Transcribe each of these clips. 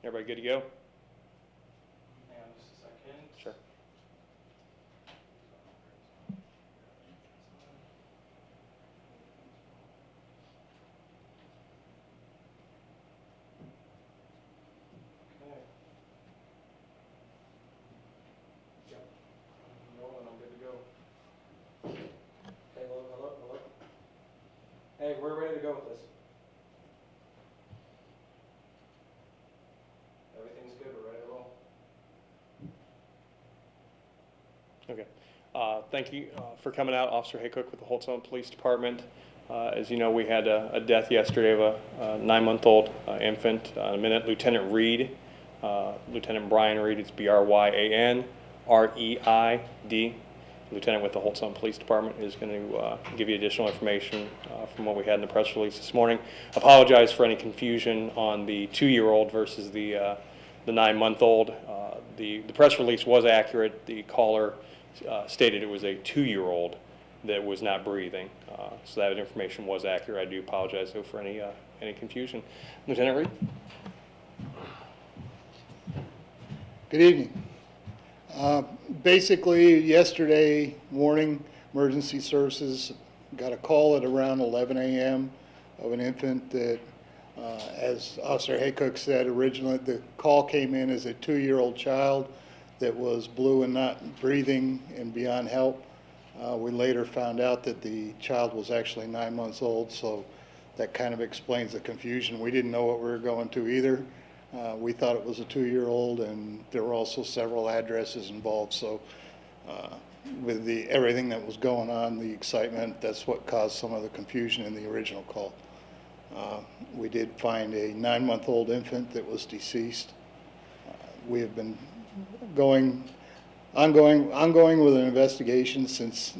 Everybody good to go? Hang on just a second. Sure. Okay. Yep. I'm rolling. I'm good to go. Okay, hello. Hey, we're ready to go with this. Everything's good. We're ready to roll. Okay. Thank you for coming out, Officer Haycock with the Holts Summit Police Department. As you know, we had a death yesterday of a 9-month-old infant. In a minute, Lieutenant Reed, Lieutenant Brian Reed, it's Bryan Reid, Lieutenant with the Holts Summit Police Department, is going to give you additional information from what we had in the press release this morning. Apologize for any confusion on the 2-year-old versus the 9-month-old. The press release was accurate. The caller stated it was a 2-year-old that was not breathing, so that information was accurate. I do apologize though for any confusion. Lieutenant Reed. Good evening. Basically, yesterday morning, emergency services got a call at around 11 a.m. of an infant that, as Officer Haycock said originally, the call came in as a 2-year-old child that was blue and not breathing and beyond help. We later found out that the child was actually 9 months old, so that kind of explains the confusion. We didn't know what we were going to either. We thought it was a 2-year-old, and there were also several addresses involved. So with everything that was going on, the excitement, that's what caused some of the confusion in the original call. We did find a 9-month-old infant that was deceased. We have been ongoing with an investigation since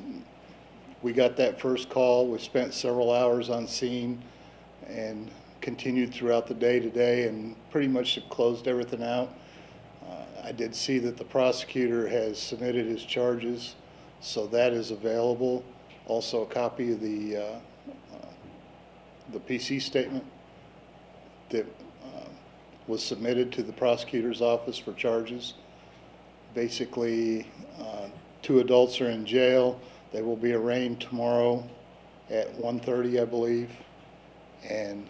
we got that first call. We spent several hours on scene and continued throughout the day today and pretty much closed everything out. I did see that the prosecutor has submitted his charges, so that is available. Also a copy of the PC statement that was submitted to the prosecutor's office for charges. Basically, 2 adults are in jail. They will be arraigned tomorrow at 1:30, I believe, and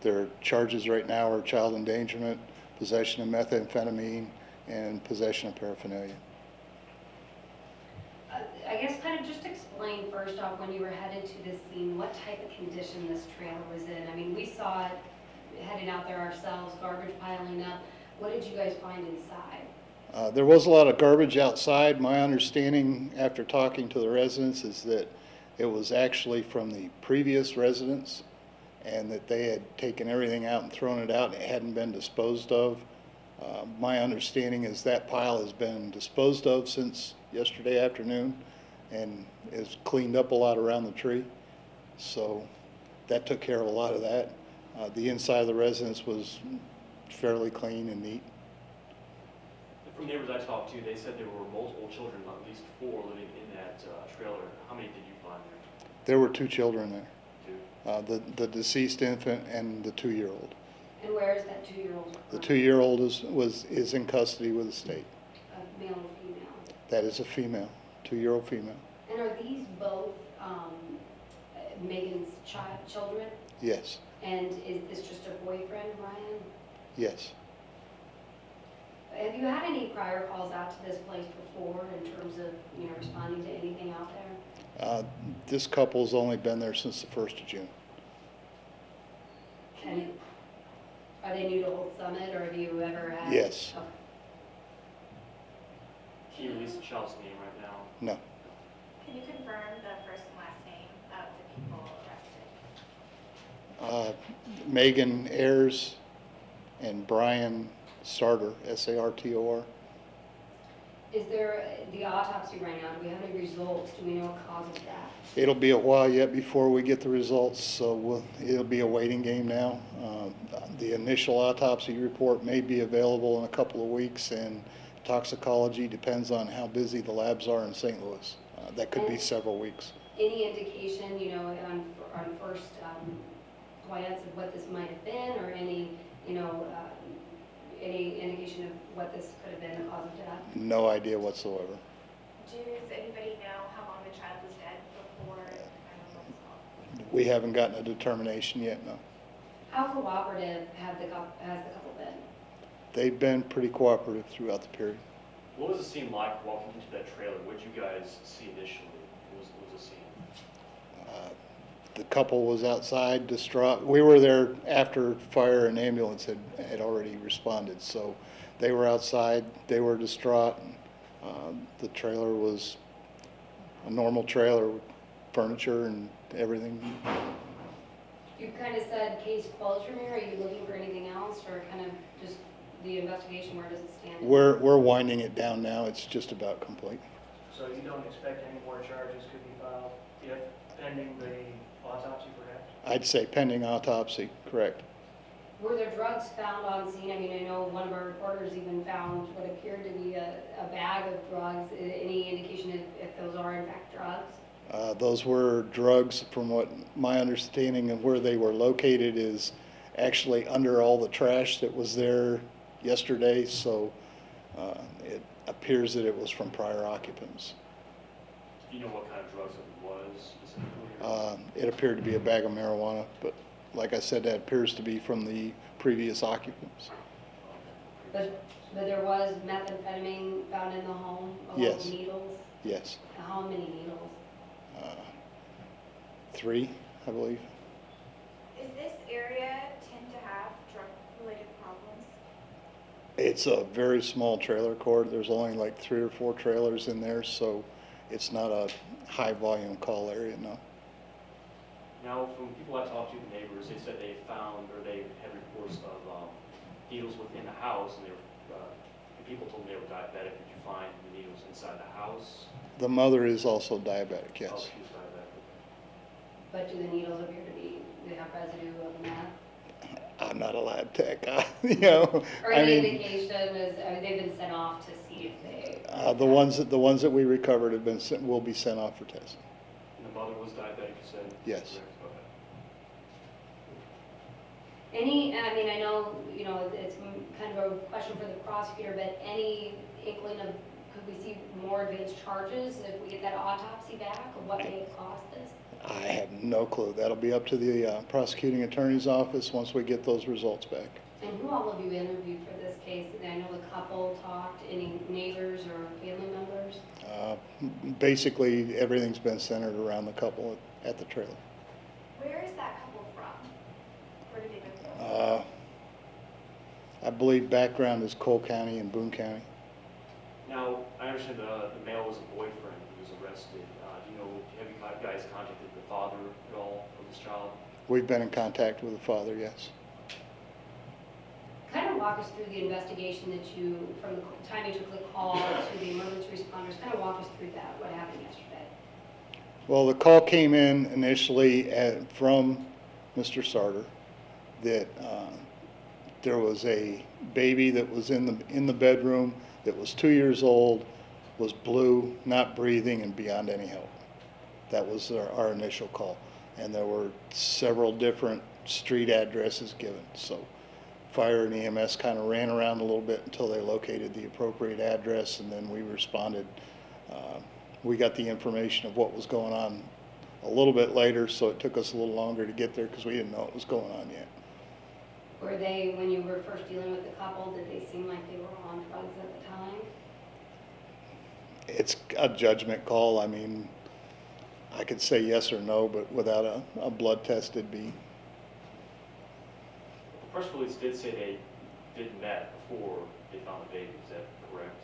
their charges right now are child endangerment, possession of methamphetamine, and possession of paraphernalia. I guess kind of just explain first off, when you were headed to this scene, what type of condition this trailer was in. I mean, we saw it heading out there ourselves, garbage piling up. What did you guys find inside? There was a lot of garbage outside. My understanding after talking to the residents is that it was actually from the previous residents and that they had taken everything out and thrown it out and it hadn't been disposed of. My understanding is that pile has been disposed of since yesterday afternoon and is cleaned up a lot around the tree. So that took care of a lot of that. The inside of the residence was fairly clean and neat. From neighbors I talked to, they said there were multiple children, at least 4, living in that trailer. How many did you find there? There were 2 children there. 2? The deceased infant and the 2-year-old. And where is that 2-year-old from? The 2-year-old is in custody with the state. A male or female? That is a female, 2-year-old female. And are these both Megan's children? Yes, And is this just her boyfriend, Ryan? yes. Have you had any prior calls out to this place before in terms of, responding to anything out there? This couple's only been there since the 1st of June. And are they new to Holts Summit, or have you ever had? Yes. Okay. Can you release the child's name right now? No. Can you confirm the first and last name of the people arrested? Megan Ayers and Brian Sartor, S-A-R-T-O-R. Is there the autopsy right now? Do we have any results? Do we know what causes that? It'll be a while yet before we get the results, so it'll be a waiting game now. The initial autopsy report may be available in a couple of weeks, and toxicology depends on how busy the labs are in St. Louis. That could be several weeks. Any indication, on first glance of what this might have been, or any, No idea whatsoever. Does anybody know how long the child was dead before the 911 was called? We haven't gotten a determination yet, no. How cooperative has the couple been? They've been pretty cooperative throughout the period. What was the scene like walking into that trailer? What did you guys see initially? What was the scene? The couple was outside distraught. We were there after fire and ambulance had already responded, so they were outside, they were distraught. The trailer was a normal trailer with furniture and everything. You kind of said case closed from here. Are you looking for anything else, or kind of just the investigation, where does it stand? We're winding it down now. It's just about complete. So you don't expect any more charges could be filed if pending the autopsy perhaps? I'd say pending autopsy, correct. Were there drugs found on scene? I mean, I know one of our reporters even found what appeared to be a bag of drugs. Any indication if those are in fact drugs? Those were drugs, from what my understanding of where they were located is actually under all the trash that was there yesterday, so it appears that it was from prior occupants. Do you know what kind of drugs it was specifically? It appeared to be a bag of marijuana, but like I said, that appears to be from the previous occupants. But there was methamphetamine found in the home, along Yes. with needles? Yes. How many needles? 3, I believe. Is this area tend to have drug-related problems? It's a very small trailer court. There's only like 3 or 4 trailers in there, so it's not a high volume call area, no. Now, from people I talked to, the neighbors, they said they found, or they had reports of needles within the house, and they were, and people told me they were diabetic. Did you find the needles inside the house? The mother is also diabetic, Oh, yes. she was diabetic. But do the needles appear to be, they have residue of meth? I'm not a lab tech, you know. Or I any mean, indication is, I mean, they've been sent off to see if they. the ones that we recovered have been sent, will be sent off for testing. And the mother was diabetic, you said? Yes. Correct. Okay. Any, I mean, I know, you know, it's kind of a question for the prosecutor, but any inkling of, could we see more advanced charges if we get that autopsy back, or what may have caused this? I have no clue. That'll be up to the prosecuting attorney's office once we get those results back. And who all have you interviewed for this case? I know the couple talked, any neighbors or family members? Basically, everything's been centered around the couple at the trailer. Where is that couple from? Where did they move from? I believe background is Cole County and Boone County. Now, I understand the male was a boyfriend who was arrested. Do you know, have you guys contacted the father at all of this child? We've been in contact with the father, yes. Kind of walk us through the investigation that you, from the time you took the call to the emergency responders, kind of walk us through that, what happened yesterday. Well, the call came in initially from Mr. Sarter that there was a baby that was in the bedroom that was 2 years old, was blue, not breathing, and beyond any help. That was our initial call. And there were several different street addresses given. So fire and EMS kind of ran around a little bit until they located the appropriate address, and then we responded. We got the information of what was going on a little bit later, so it took us a little longer to get there because we didn't know what was going on yet. Were they, when you were first dealing with the couple, did they seem like they were on drugs at the time? It's a judgment call. I mean, I could say yes or no, but without a blood test, it'd be. The press release did say they did meth before they found the baby. Is that correct?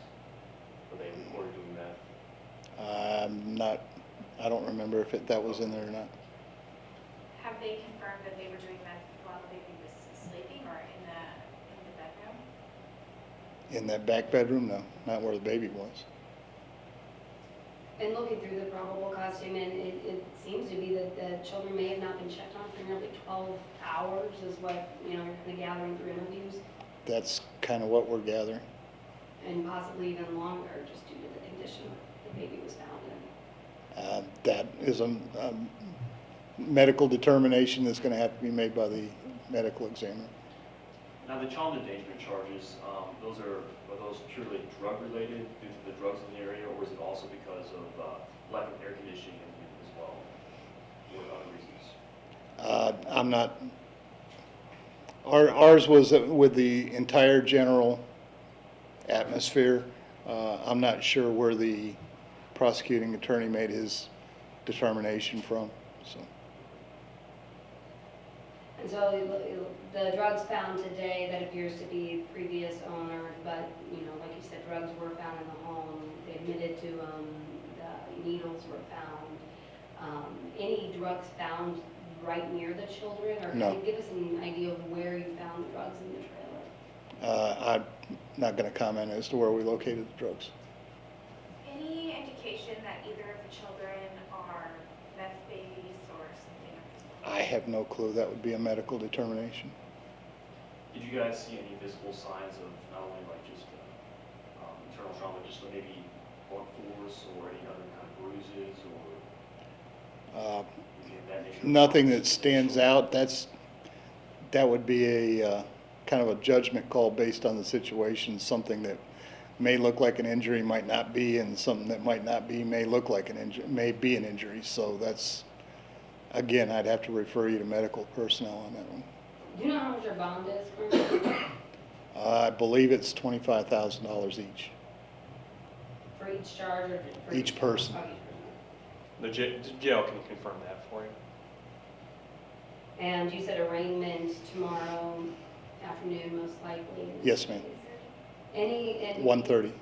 Or they reported doing meth? I don't remember if that was in there or not. Have they confirmed that they were doing that while the baby was sleeping or in the bedroom? In that back bedroom, no, not where the baby was. And looking through the probable cause statement, it seems to be that the children may have not been checked on for nearly 12 hours is what, you know, you're kind of gathering through interviews, That's kind of what we're gathering. and possibly even longer, just due to the condition the baby was found in. That is a medical determination that's going to have to be made by the medical examiner. Now, the child endangerment charges, are those purely drug-related due to the drugs in the area, or is it also because of lack of air conditioning as well, or other reasons? I'm not, ours was with the entire general atmosphere. I'm not sure where the prosecuting attorney made his determination from, so. And so the drugs found today, that appears to be previous owner, but, you know, like you said, drugs were found in the home. They admitted to, the needles were found. Any drugs found right near the children? Or No. can you give us an idea of where you found the drugs in the trailer? I'm not going to comment as to where we located the drugs. Any indication that either of the children are meth babies or something? I have no clue. That would be a medical determination. Did you guys see any visible signs of not only like just internal trauma, just maybe blunt force or any other kind of bruises or anything of that nature? Nothing that stands out. That would be a kind of a judgment call based on the situation. Something that may look like an injury might not be, and something that might not be may look like an injury, may be an injury. So that's, again, I'd have to refer you to medical personnel on that one. Do you know how much your bond is currently? I believe it's $25,000 each. For each charge or for Each person. Oh, each person. The jail can confirm that for you. And you said arraignment tomorrow afternoon, most likely? Yes, ma'am. Any? 1:30. 1:30.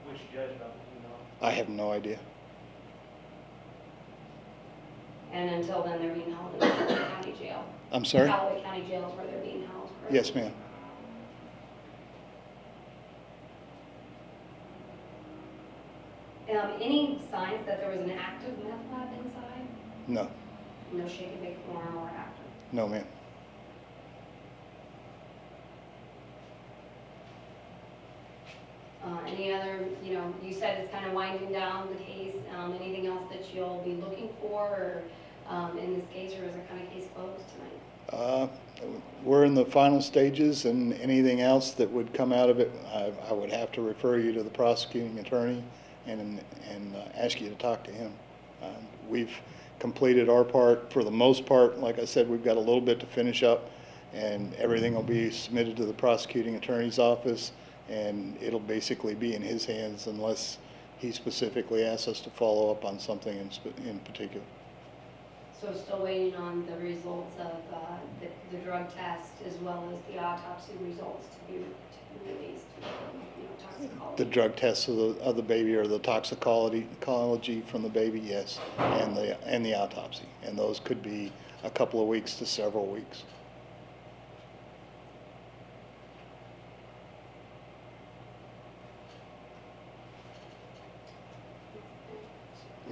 Which judge, do you know? I have no idea. And until then, they're being held in the Callaway County Jail? I'm sorry? Callaway County Jail is where they're being held, correct? Yes, ma'am. Any signs that there was an active meth lab inside? No. No shake and bake form or active? No, ma'am. Any other, you know, you said it's kind of winding down the case. Anything else that you'll be looking for or, in this case, or is it kind of case closed tonight? We're in the final stages, and anything else that would come out of it, I would have to refer you to the prosecuting attorney and ask you to talk to him. We've completed our part for the most part. Like I said, we've got a little bit to finish up, and everything will be submitted to the prosecuting attorney's office, and it'll basically be in his hands unless he specifically asks us to follow up on something in particular. So still waiting on the results of the drug test as well as the autopsy results to be released, you know, toxicology. The drug tests of the baby, or the toxicology from the baby, yes, and the autopsy, and those could be a couple of weeks to several weeks.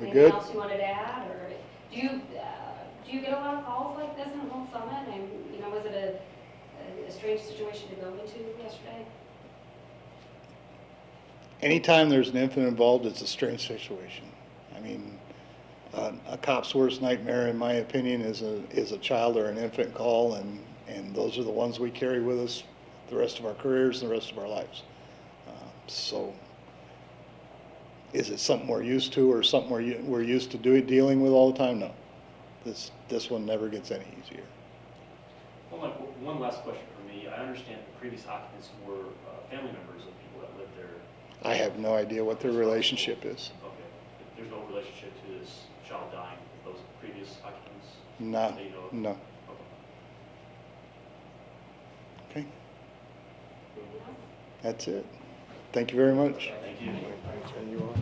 We good? Anything else you wanted to add, or do you get a lot of calls like this in Holts Summit? And, you know, was it a strange situation to go into yesterday? Anytime there's an infant involved, it's a strange situation. I mean, a cop's worst nightmare, in my opinion, is a child or an infant call, and those are the ones we carry with us the rest of our careers and the rest of our lives. So, is it something we're used to, or something we're used to dealing with all the time? No. This one never gets any easier. One last question for me. I understand the previous occupants were family members of people that lived there. I have no idea what their relationship is. Okay. There's no relationship to this child dying with those previous occupants? No, that you know of? no. Okay. Okay, Anything else? that's it. Thank you very much. Thank you. And you are?